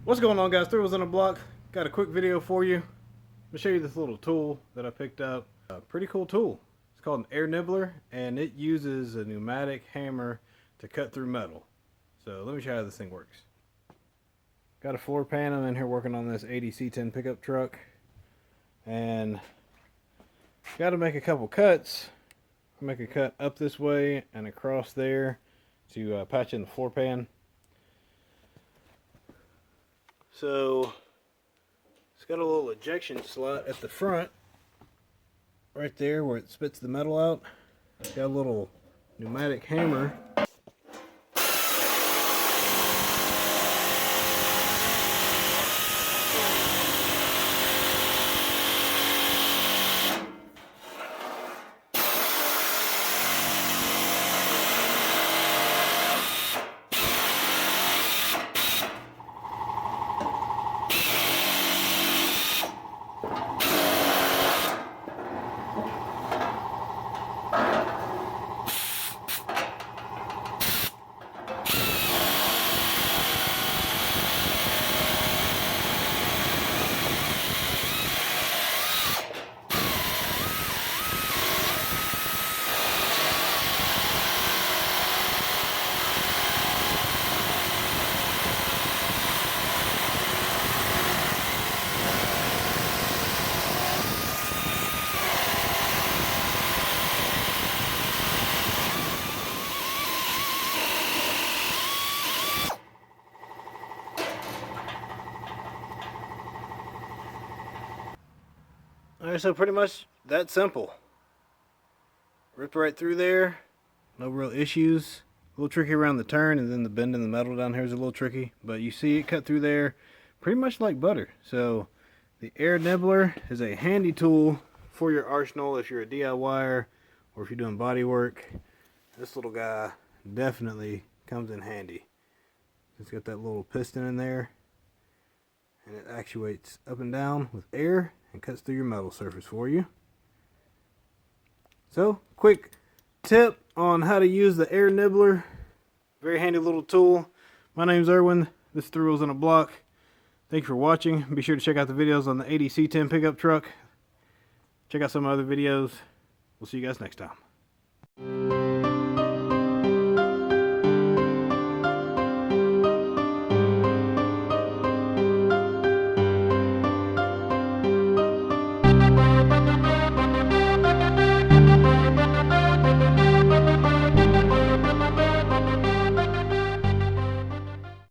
What's going on, guys? Three Wheels on a Block. Got a quick video for you. I'm going to show you this little tool that I picked up. A pretty cool tool. It's called an air nibbler, and it uses a pneumatic hammer to cut through metal. So let me show you how this thing works. Got a floor pan. I'm in here working on this 80 C10 pickup truck, and got to make a couple cuts. I'll make a cut up this way and across there to patch in the floor pan. So it's got a little ejection slot at the front, right there where it spits the metal out. It's got a little pneumatic hammer. Alright, so pretty much that simple. Ripped right through there, no real issues. A little tricky around the turn, and then the bend in the metal down here is a little tricky, but you see it cut through there pretty much like butter. So the air nibbler is a handy tool for your arsenal if you're a DIYer or if you're doing body work. This little guy definitely comes in handy. It's got that little piston in there, and it actuates up and down with air and cuts through your metal surface for you. So, quick tip on how to use the air nibbler. Very handy little tool. My name's Erwin. This is Three Wheels on a Block. Thank you for watching. Be sure to check out the videos on the 80 C10 pickup truck. Check out some other videos. We'll see you guys next time.